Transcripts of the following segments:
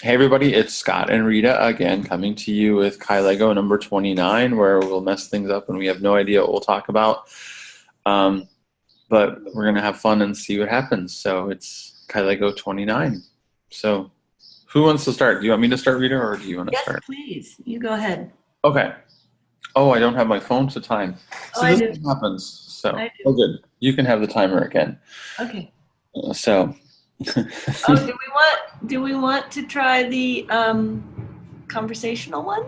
Hey everybody, it's Scott and Rita again coming to you with Kylego number 29, where we'll mess things up and we have no idea what we'll talk about. Um, but we're going to have fun and see what happens. So it's Kylego 29. So who wants to start? Do you want me to start, Rita, or do you want to Yes, start? please. You go ahead. Okay. Oh, I don't have my phone to time. Oh, See, I this do. is what happens. So, I oh do. good. You can have the timer again. Okay. So, Oh, do we want to try the conversational one?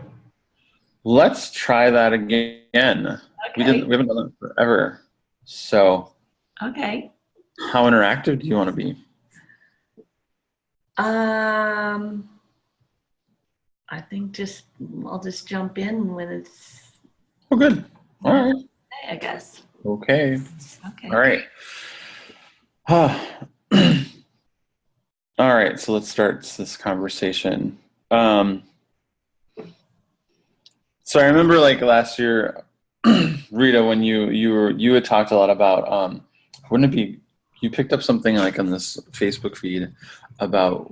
let's try that again. We Okay. haven't done that forever. So, Okay. how interactive do you want to be? Um, I think I'll just jump in when it's Oh, good. All right. I guess. Okay. Okay. All right. All right. So let's start this conversation. So I remember like last year, Rita, when you had talked a lot about wouldn't it be you picked up something like on this Facebook feed about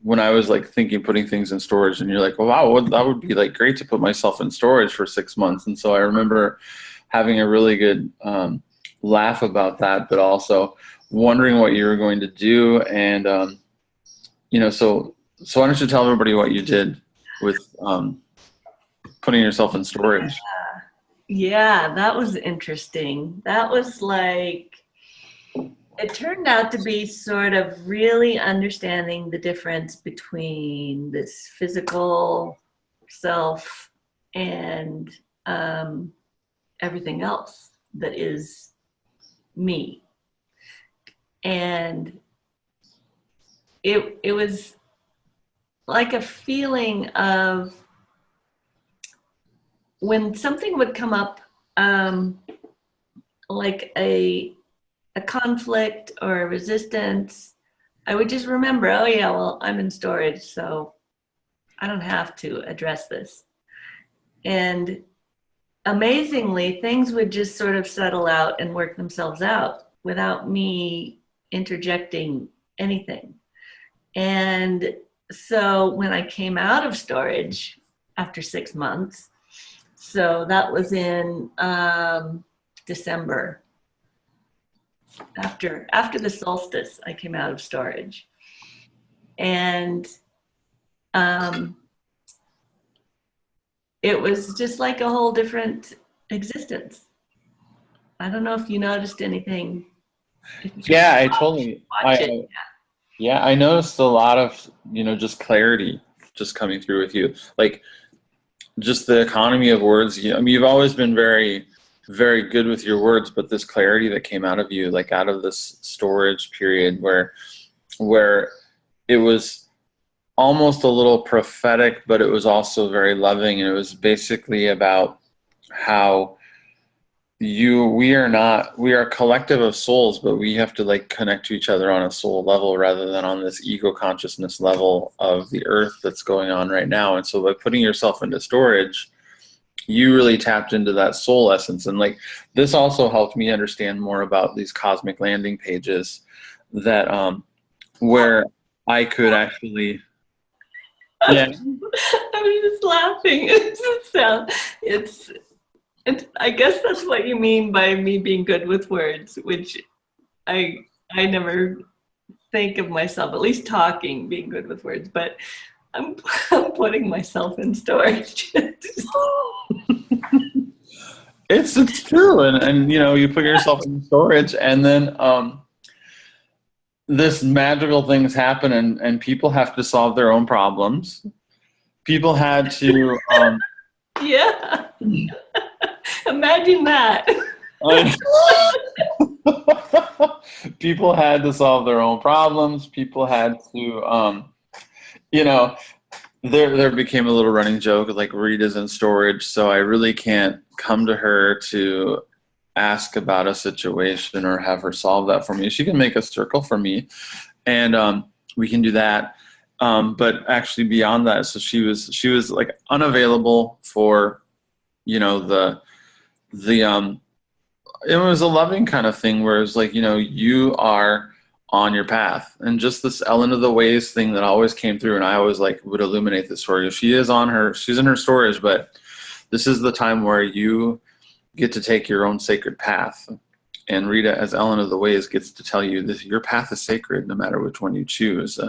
when I was like thinking putting things in storage, and you're like, well, wow, that would be like great to put myself in storage for 6 months. And so I remember having a really good laugh about that, but also wondering what you were going to do. And so why don't you tell everybody what you did with putting yourself in storage? Yeah, that was interesting. That was like it turned out to be sort of really understanding the difference between this physical self and everything else that is me. And it was like a feeling of when something would come up, like a conflict or a resistance, I would just remember, oh yeah, well, I'm in storage, so I don't have to address this. And amazingly, things would just sort of settle out and work themselves out without me interjecting anything. And so when I came out of storage after 6 months, so that was in December. After the solstice, I came out of storage, and um, it was just like a whole different existence. I don't know if you noticed anything. If you Yeah, I totally. watch it. Yeah, I noticed a lot of just clarity just coming through with you. Like just the economy of words. I mean, you've always been very, very good with your words, but this clarity that came out of you, like out of this storage period where it was almost a little prophetic, but it was also very loving, and it was basically about how we are a collective of souls, but we have to like connect to each other on a soul level rather than on this ego consciousness level of the earth that's going on right now. And so by putting yourself into storage, you really tapped into that soul essence. And like this also helped me understand more about these cosmic landing pages that where I could actually, yeah. I was just laughing. It's I guess that's what you mean by me being good with words, which I I never think of myself, at least talking, being good with words, but I'm, I'm putting myself in storage. It's true, and you put yourself in storage, and then this magical things happen, and people have to solve their own problems. People had to Yeah, imagine that. people had to solve their own problems. People had to you know there became a little running joke like Rita's in storage, so I really can't come to her to ask about a situation or have her solve that for me. She can make a circle for me, and we can do that. But actually, beyond that, so she was like unavailable for the it was a loving kind of thing where it was like you are on your path. And just this Ellen of the Ways thing that always came through, and I always like would illuminate this story. She's in her storage, but this is the time where you get to take your own sacred path. And Rita, as Ellen of the Ways, gets to tell you this: your path is sacred, no matter which one you choose.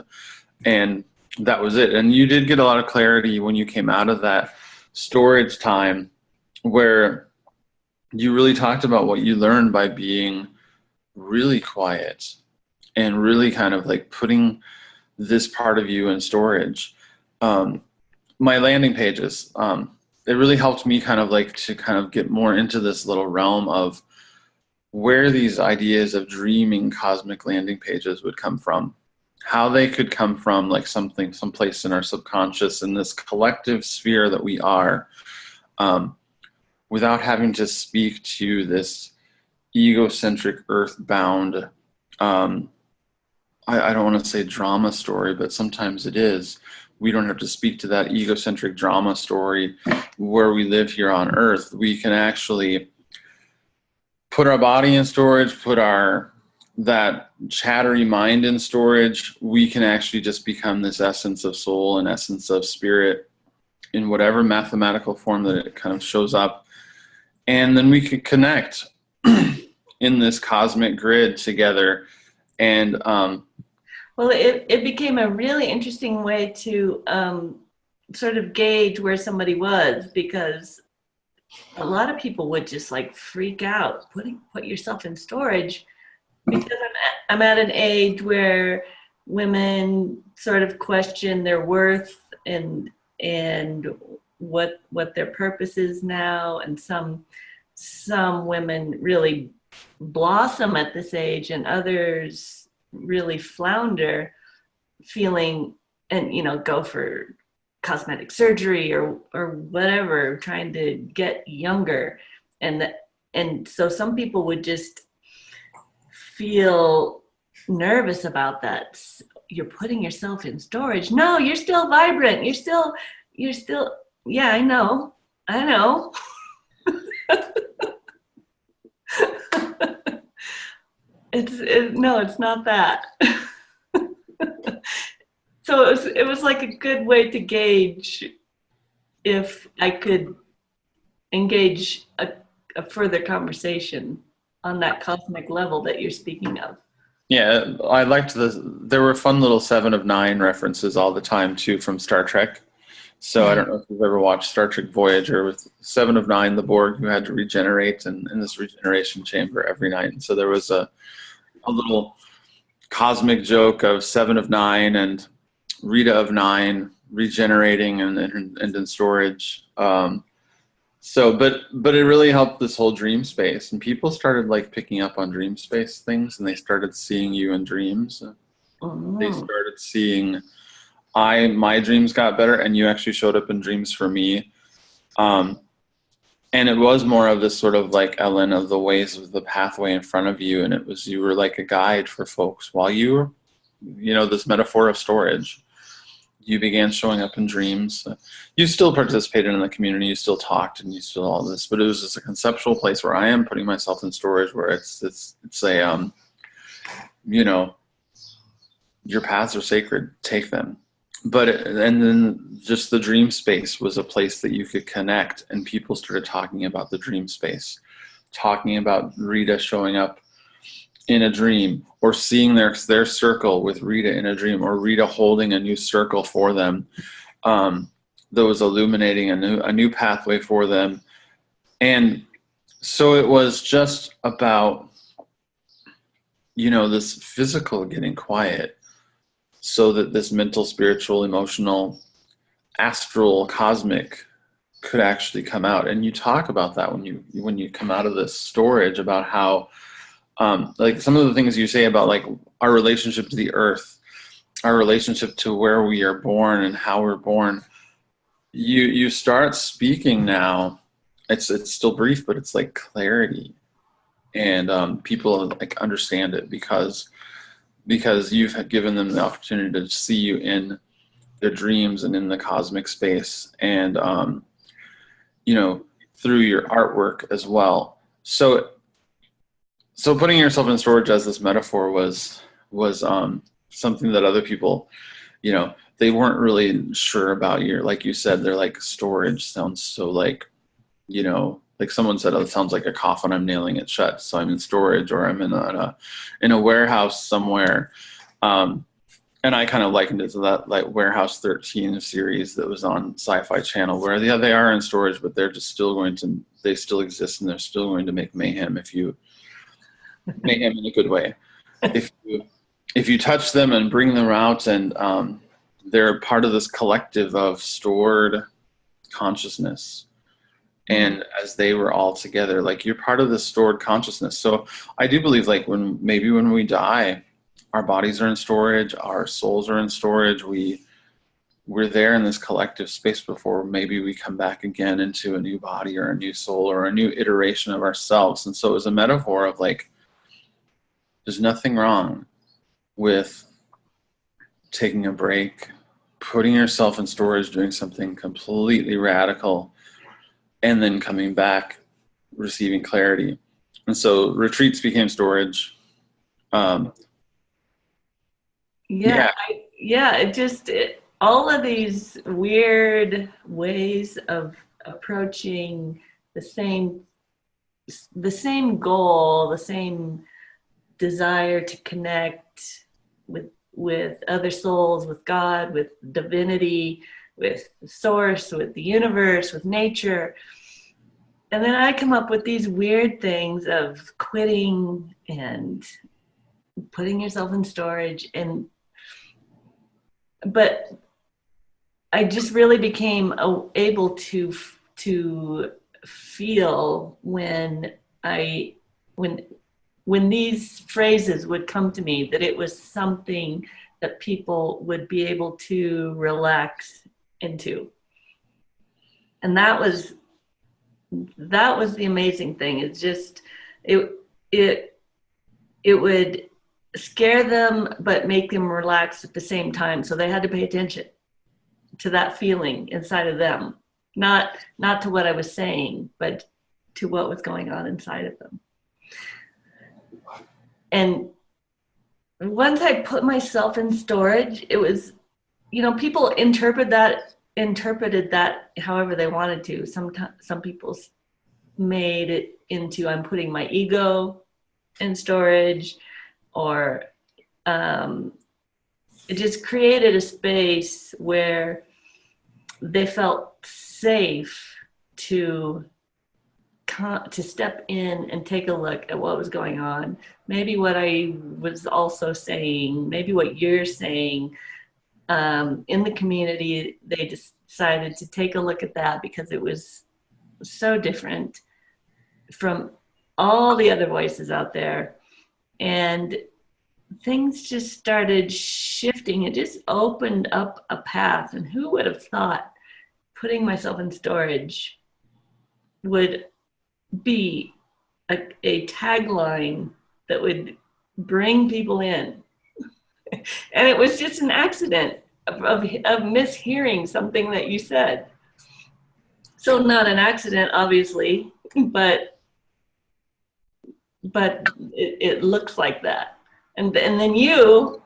And that was it. And you did get a lot of clarity when you came out of that storage time, where you really talked about what you learned by being really quiet and really kind of like putting this part of you in storage. My landing pages, it really helped me kind of like to kind of get more into this little realm of where these ideas of dreaming cosmic landing pages would come from, how they could come from like someplace in our subconscious, in this collective sphere that we are, without having to speak to this egocentric, earthbound, I don't want to say drama story, but sometimes it is. We don't have to speak to that egocentric drama story where we live here on earth. We can actually put our body in storage, put that chattery mind in storage. We can actually just become this essence of soul and essence of spirit in whatever mathematical form that it kind of shows up. And then we could connect in this cosmic grid together. And well, it became a really interesting way to sort of gauge where somebody was, because a lot of people would just like freak out, put yourself in storage, because I'm at an age where women sort of question their worth and what their purpose is now, and some women really blossom at this age, and others really flounder, feeling, and go for cosmetic surgery or whatever, trying to get younger, and so some people would just feel nervous about that. You're putting yourself in storage. No, you're still vibrant. You're still yeah, I know no, it's not that. So it was like a good way to gauge if I could engage a further conversation on that cosmic level that you're speaking of. yeah, I liked there were fun little 7 of 9 references all the time too from Star Trek. So I don't know if you've ever watched Star Trek Voyager, with 7 of 9, the Borg, who had to regenerate in this regeneration chamber every night. And so there was a little cosmic joke of 7 of 9 and Rita of 9 regenerating and in storage. So, but it really helped this whole dream space, and people started like picking up on dream space things, and they started seeing you in dreams. Oh. They started seeing my dreams got better, and you actually showed up in dreams for me. And it was more of this sort of like Ellen of the Ways of the pathway in front of you, and you were like a guide for folks while you were, this metaphor of storage. You began showing up in dreams. You still participated in the community, you still talked, and you still all this, but it was just a conceptual place where I am putting myself in storage, where it's a your paths are sacred, take them. And then just the dream space was a place that you could connect, and people started talking about the dream space, talking about Rita showing up in a dream, or seeing their circle with Rita in a dream, or Rita holding a new circle for them, that was illuminating a new pathway for them. And so it was just about, this physical getting quiet, so that this mental, spiritual, emotional, astral, cosmic could actually come out. And you talk about that when you come out of this storage, about how like some of the things you say about like our relationship to the earth, our relationship to where we are born and how we're born. You start speaking now. It's still brief, but it's like clarity, and people like understand it because you've given them the opportunity to see you in their dreams and in the cosmic space, and through your artwork as well. So putting yourself in storage as this metaphor was was something that other people, you know, they weren't really sure about. Your, like you said, they're like, storage sounds so like, you know, like someone said, oh, it sounds like a coffin, I'm nailing it shut. So I'm in storage, or I'm in a warehouse somewhere. And I kind of likened it to that like Warehouse 13 series that was on Sci-Fi Channel, where yeah, they are in storage, but they're just still going to, they still exist, and they're still going to make mayhem if you, mayhem in a good way. If you touch them and bring them out, and they're part of this collective of stored consciousness. And as they were all together, like, you're part of this stored consciousness. So I do believe, like, when we die, our bodies are in storage, our souls are in storage. We're there in this collective space before maybe we come back again into a new body or a new soul or a new iteration of ourselves. And so it was a metaphor of like, there's nothing wrong with taking a break, putting yourself in storage, doing something completely radical, and then coming back, receiving clarity. And so retreats became storage. All of these weird ways of approaching the same goal, the same desire to connect with other souls, with God, with divinity, with the source, with the universe, with nature. And then I come up with these weird things of quitting and putting yourself in storage, but I just really became able to feel when these phrases would come to me, that it was something that people would be able to relax into. And that was the amazing thing. It's just, it would scare them, but make them relax at the same time. So they had to pay attention to that feeling inside of them, not to what I was saying, but to what was going on inside of them. And once I put myself in storage, it was, people interpreted that however they wanted to. Some people made it into, I'm putting my ego in storage, or it just created a space where they felt safe to step in and take a look at what was going on. Maybe what I was also saying, maybe what you're saying. In the community, they decided to take a look at that because it was so different from all the other voices out there. And things just started shifting. It just opened up a path. And who would have thought putting myself in storage would be a tagline that would bring people in. And it was just an accident of mishearing something that you said. So not an accident, obviously, but it looks like that. And then you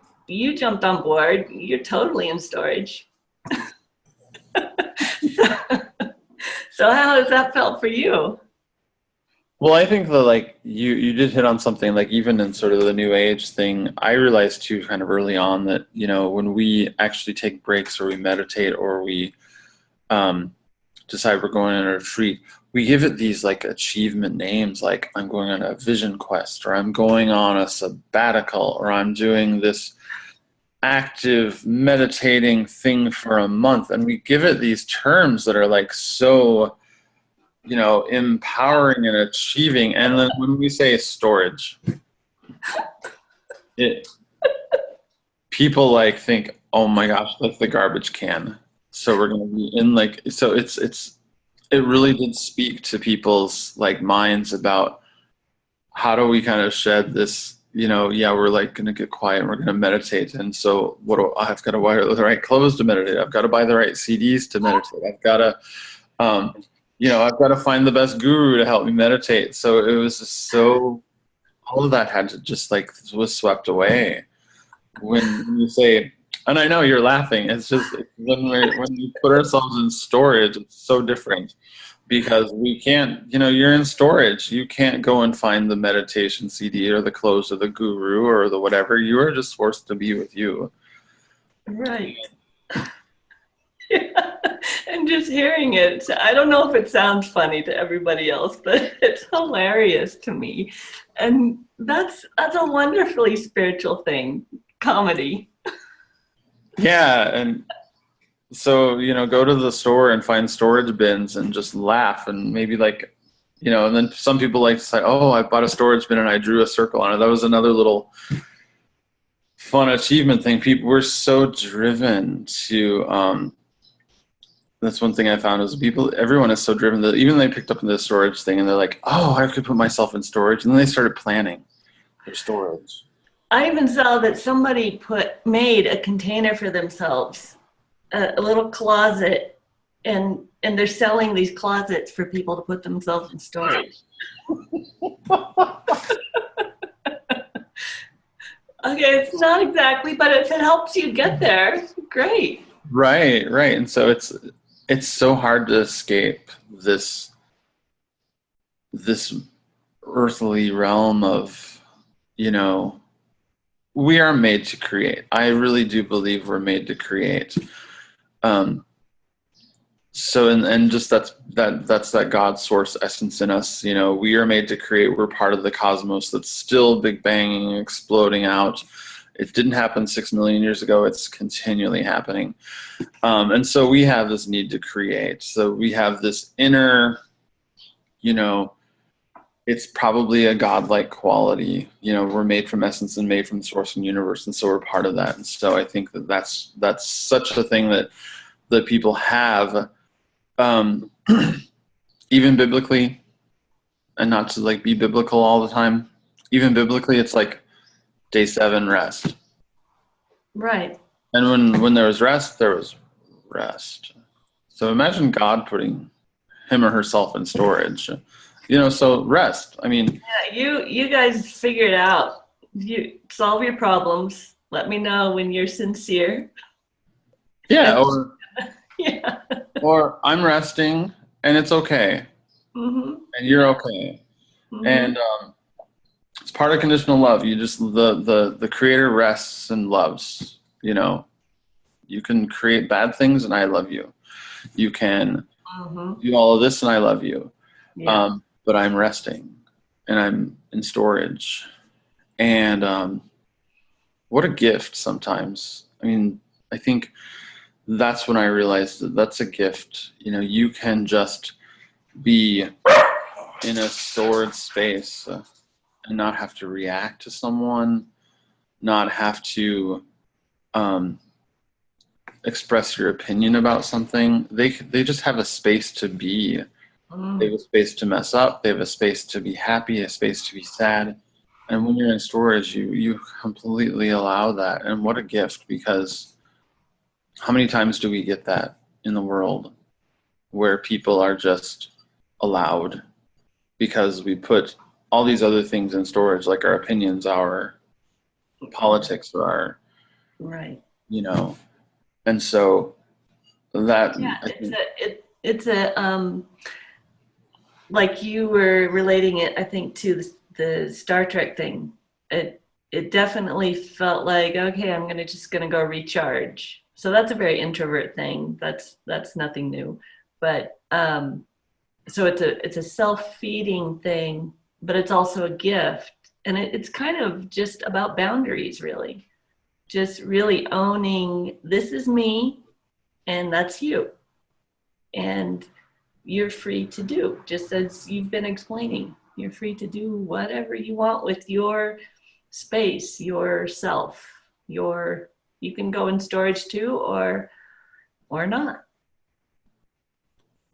jumped on board. You're totally in storage. So how has that felt for you? Well, I think that, like, you did hit on something, like, even in sort of the new age thing, I realized too kind of early on that, when we actually take breaks, or we meditate, or we decide we're going on a retreat, we give it these like achievement names, like I'm going on a vision quest, or I'm going on a sabbatical, or I'm doing this active meditating thing for a month. And we give it these terms that are like so, empowering and achieving. And then when we say storage, people like think, oh my gosh, that's the garbage can. So we're going to be in like, so it really did speak to people's like minds about how do we kind of shed this, we're like going to get quiet and we're going to meditate. And so I've got to wear the right clothes to meditate. I've got to buy the right CDs to meditate. I've got to, I've got to find the best guru to help me meditate. So it was just all of that had to just like was swept away. when you say, and I know you're laughing, it's just when we put ourselves in storage, it's so different because we can't, you're in storage. You can't go and find the meditation CD or the clothes or the guru or the whatever. You are just forced to be with you. Right. Yeah. And just hearing it, I don't know if it sounds funny to everybody else, but it's hilarious to me. And that's a wonderfully spiritual thing, comedy. Yeah, and so, go to the store and find storage bins and just laugh and maybe like, and then some people like to say, oh, I bought a storage bin and I drew a circle on it. That was another little fun achievement thing. People were so driven to, that's one thing I found is everyone is so driven that even they picked up in the storage thing and they're like, oh, I could put myself in storage. And then they started planning their storage. I even saw that somebody made a container for themselves, a little closet, and they're selling these closets for people to put themselves in storage. Okay, it's not exactly, but if it helps you get there, great. Right. And so it's so hard to escape this earthly realm of, we are made to create. I really do believe we're made to create. So and just that's that God source essence in us. We are made to create. We're part of the cosmos that's still big banging, exploding out. It didn't happen 6 million years ago. It's continually happening. And so we have this need to create. So we have this inner, it's probably a godlike quality. We're made from essence and made from the source and universe, and so we're part of that. And so I think that's such a thing that people have, even biblically, and not to like be biblical all the time. Even biblically, it's like day 7 rest. Right. And when there was rest, there was rest. So imagine God putting him or herself in storage. So rest. I mean, yeah, you guys figure it out. You solve your problems. Let me know when you're sincere. Yeah, Yeah. or I'm resting and it's okay, Mm-hmm. and you're okay, Mm-hmm. and it's part of conditional love. You just the creator rests and loves. You can create bad things and I love you. You can do all of this and I love you. Yeah. But I'm resting and I'm in storage. And what a gift sometimes. I mean, I think that's when I realized that that's a gift. You can just be in a stored space and not have to react to someone, not have to express your opinion about something. They just have a space to be. They have a space to mess up. They have a space to be happy, a space to be sad. And when you're in storage, you completely allow that. And what a gift, because how many times do we get that in the world where people are just allowed because we put all these other things in storage, like our opinions, our politics, or our, right. And so that, yeah, it's a like you were relating it, I think, to the Star Trek thing. It definitely felt like, okay, I'm just gonna go recharge. So that's a very introvert thing. That's nothing new, but so it's a self-feeding thing, but it's also a gift, and it's kind of just about boundaries, really. Just really owning, this is me, and that's you, and you're free to do, just as you've been explaining. You're free to do whatever you want with your space, yourself. You can go in storage too, or not.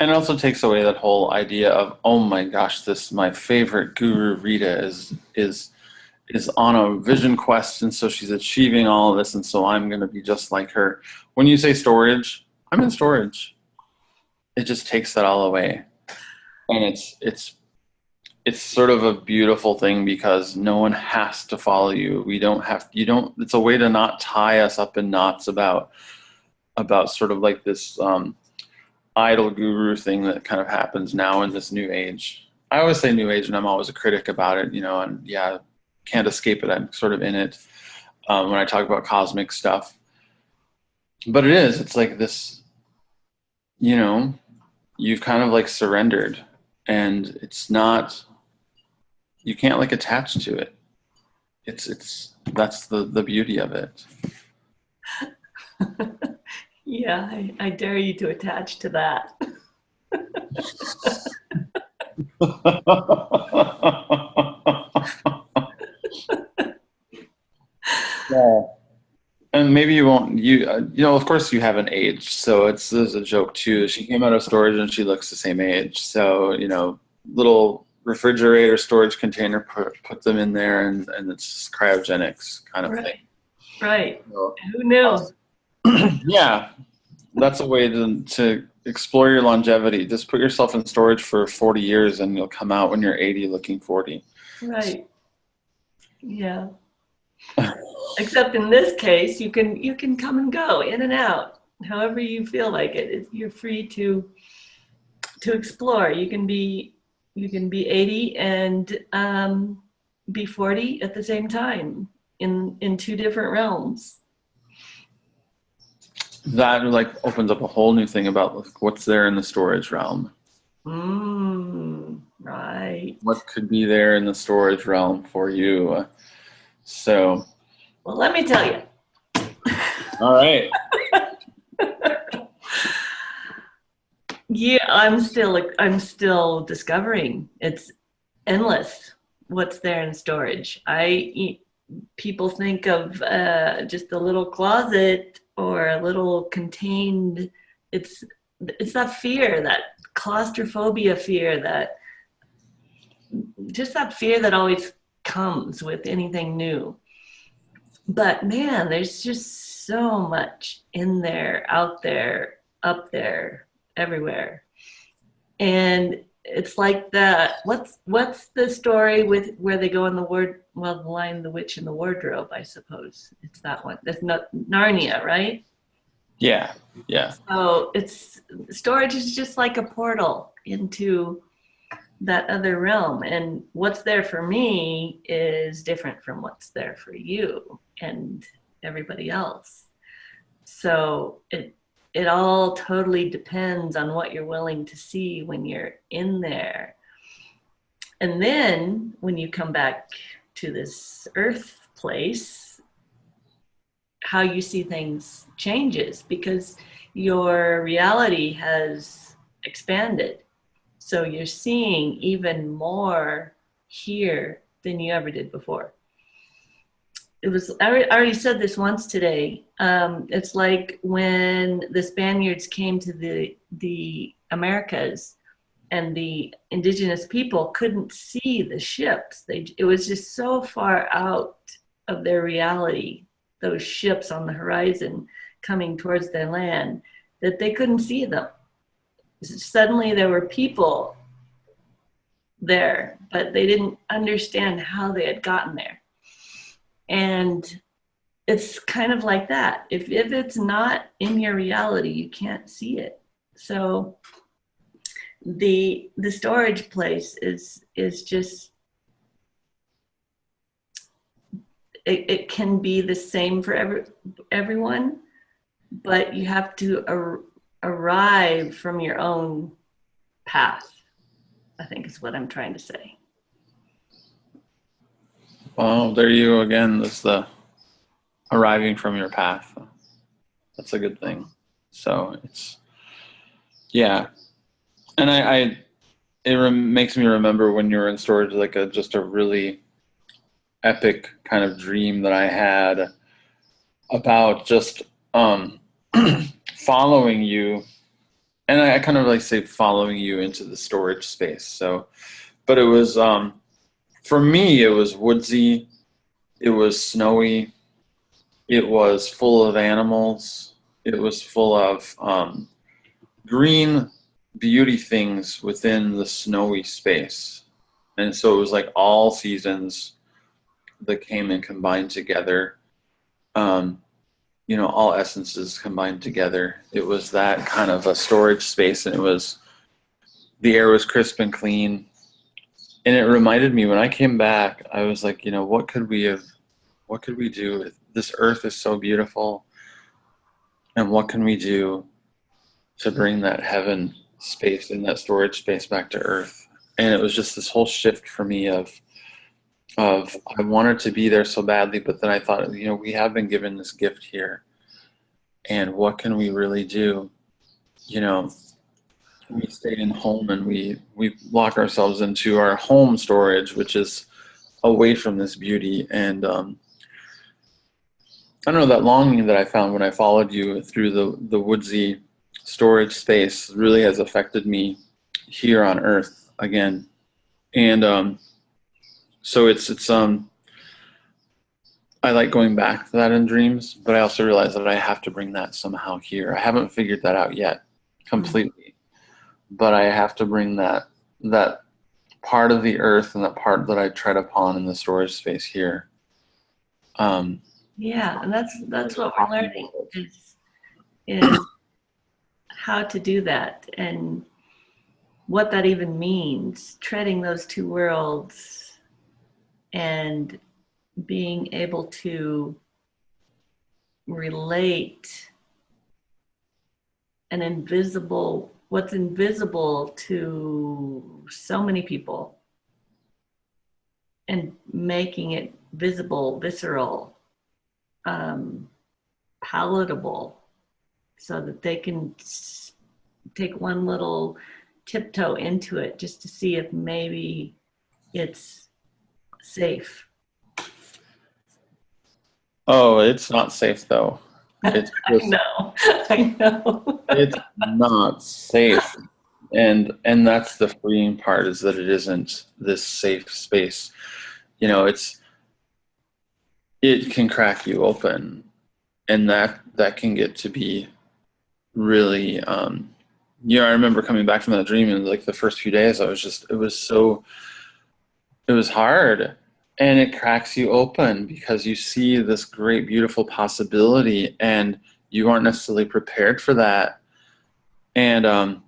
and it also takes away that whole idea of, oh my gosh, my favorite guru Rita is on a vision quest, and so she's achieving all of this, and so I'm going to be just like her. When you say storage, I'm in storage. It just takes that all away, and it's it's sort of a beautiful thing because no one has to follow you. We don't have, you don't, it's a way to not tie us up in knots about sort of like this idol guru thing that kind of happens now in this new age. I always say new age and I'm always a critic about it, and yeah, can't escape it. I'm sort of in it when I talk about cosmic stuff. But it's like this, you've kind of like surrendered, and it's not, you can't like attach to it. It's that's the beauty of it. Yeah, I dare you to attach to that. Yeah. And maybe you won't. Of course, you haven't aged, so there's a joke too. She came out of storage and she looks the same age. So little refrigerator storage container, put them in there, and it's cryogenics kind of thing. Right. So, who knew? yeah, that's a way to explore your longevity. Just put yourself in storage for 40 years, and you'll come out when you're 80, looking 40. Right. Yeah. Except in this case, you can come and go in and out however you feel like it. You're free to explore. You can be 80 and be 40 at the same time in two different realms. That like opens up a whole new thing about what's there in the storage realm. Right. What could be there in the storage realm for you? So. Well, let me tell you. All right. Yeah, I'm still discovering. It's endless what's there in storage. People think of just a little closet or a little contained. It's that fear, that claustrophobia fear, that always comes with anything new. But man, there's just so much in there, out there, up there, everywhere. And it's like what's the story with where they go in the line, The Witch in the Wardrobe, I suppose. It's that one. That's not Narnia, right? Yeah. So storage is just like a portal into that other realm, and what's there for me is different from what's there for you and everybody else. So it all totally depends on what you're willing to see when you're in there. And then when you come back to this earth place, how you see things changes because your reality has expanded. So you're seeing even more here than you ever did before. I already said this once today. It's like when the Spaniards came to the Americas and the indigenous people couldn't see the ships. It was just so far out of their reality, those ships on the horizon coming towards their land, that they couldn't see them. Suddenly there were people there, but they didn't understand how they had gotten there. And it's kind of like that. If it's not in your reality, you can't see it. So the storage place is just, it can be the same for everyone, but you have to arrive from your own path, I think is what I'm trying to say. Well, there you go again. That's the arriving from your path. That's a good thing. So yeah. And makes me remember when you were in storage, like just a really epic kind of dream that I had about just following you. And I kind of like say following you into the storage space. So, but it was, for me, it was woodsy, it was snowy, it was full of animals, it was full of green beauty things within the snowy space. And so it was like all seasons that came and combined together. You know, all essences combined together. It was that kind of a storage space, and the air was crisp and clean. And it reminded me when I came back, I was like, you know, what could we do? This earth is so beautiful. And what can we do to bring that heaven space and that storage space back to earth? And it was just this whole shift for me of I wanted to be there so badly, but then I thought, you know, we have been given this gift here, and what can we really do? You know, we stay in home and we lock ourselves into our home storage, which is away from this beauty. And I don't know, that longing that I found when I followed you through the woodsy storage space really has affected me here on Earth again. And so it's I like going back to that in dreams, but I also realize that I have to bring that somehow here. I haven't figured that out yet completely, but I have to bring that part of the earth and that part that I tread upon in the storage space here. Yeah, and that's what we're learning is how to do that and what that even means, treading those two worlds and being able to relate what's invisible to so many people and making it visible, visceral, palatable, so that they can take one little tiptoe into it just to see if maybe it's safe. Oh, it's not safe though. It's just, I know. it's not safe. And that's the freeing part, is that it isn't this safe space. You know, it can crack you open, and that can get to be really you know, I remember coming back from that dream, and like the first few days it was hard, and it cracks you open because you see this great beautiful possibility and you aren't necessarily prepared for that. And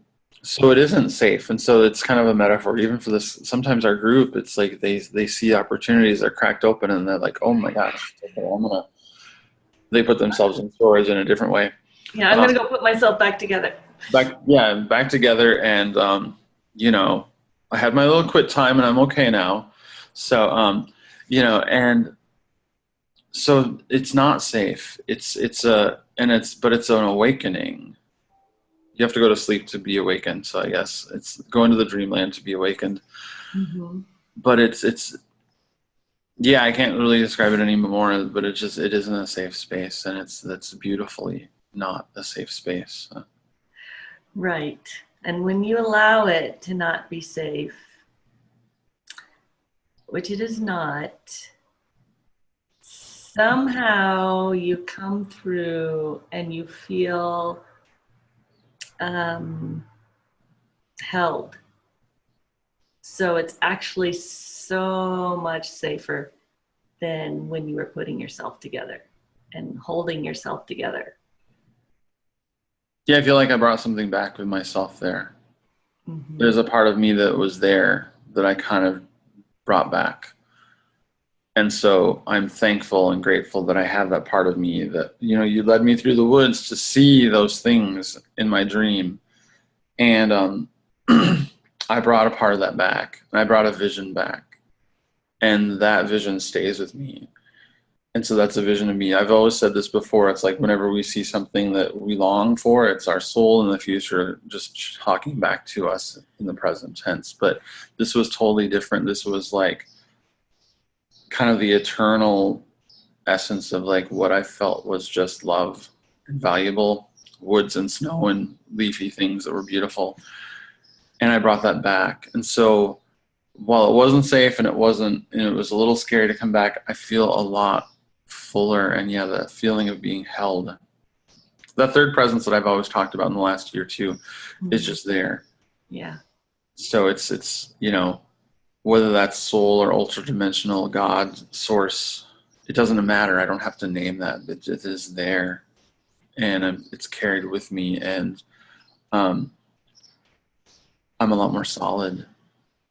so it isn't safe. And so it's kind of a metaphor even for this. Sometimes our group, it's like they see opportunities, they're cracked open, and they're like, oh my gosh, okay, they put themselves in storage in a different way. Yeah, I'm gonna go put myself back together. Back together. And you know, I had my little quit time and I'm okay now. So you know, and so it's not safe. But it's an awakening. You have to go to sleep to be awakened. So I guess it's going to the dreamland to be awakened. Mm-hmm. But it's yeah, I can't really describe it anymore, but it isn't a safe space, and that's beautifully not a safe space. Right. And when you allow it to not be safe, which it is not, somehow you come through and you feel held. So it's actually so much safer than when you were putting yourself together and holding yourself together. Yeah, I feel like I brought something back with myself there. Mm-hmm. There's a part of me that was there that I kind of brought back. And so I'm thankful and grateful that I have that part of me that, you know, you led me through the woods to see those things in my dream. And I brought a part of that back. And I brought a vision back. And that vision stays with me. And so that's a vision of me. I've always said this before. It's like whenever we see something that we long for, it's our soul in the future just talking back to us in the present tense. But this was totally different. This was like kind of the eternal essence of like what I felt was just love and valuable, woods and snow and leafy things that were beautiful. And I brought that back. And so while it wasn't safe and it was a little scary to come back, I feel a lot fuller. And yeah, the feeling of being held, that third presence that I've always talked about in the last year too, is just there. Yeah. So it's, you know, whether that's soul or ultra dimensional God source, it doesn't matter. I don't have to name that. It is there, and it's carried with me, and um, I'm a lot more solid.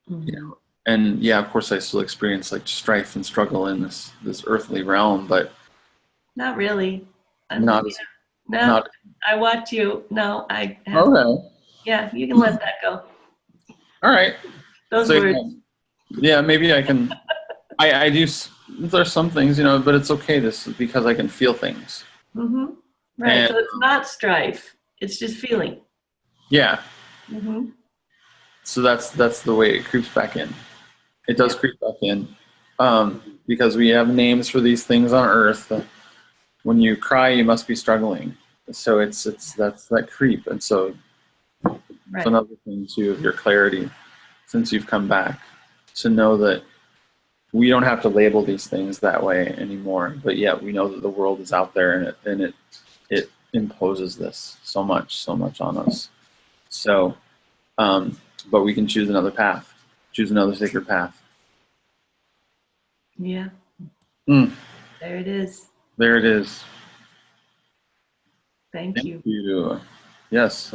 You Mhm. know, and yeah, of course, I still experience like strife and struggle in this earthly realm, but Not really. I'm, not as no, not. I watch you. No, I have, Okay, yeah, you can let that go. all right. Those So words. yeah, maybe I can. I do. There's some things, but it's okay. This because I can feel things, Hmm. Right. and So it's not strife. It's just feeling. yeah. Hmm. So that's the way it creeps back in. It does Yep. creep back in, because we have names for these things on Earth. When you cry, you must be struggling. So that's that creep, and so it's Right. another thing too of your clarity since you've come back to know that we don't have to label these things that way anymore. But yet we know that the world is out there, and it imposes this so much on us. So, but we can choose another path, choose another sacred path. Yeah. Mm, There it is. there it is. Thank Thank you. you. Yes.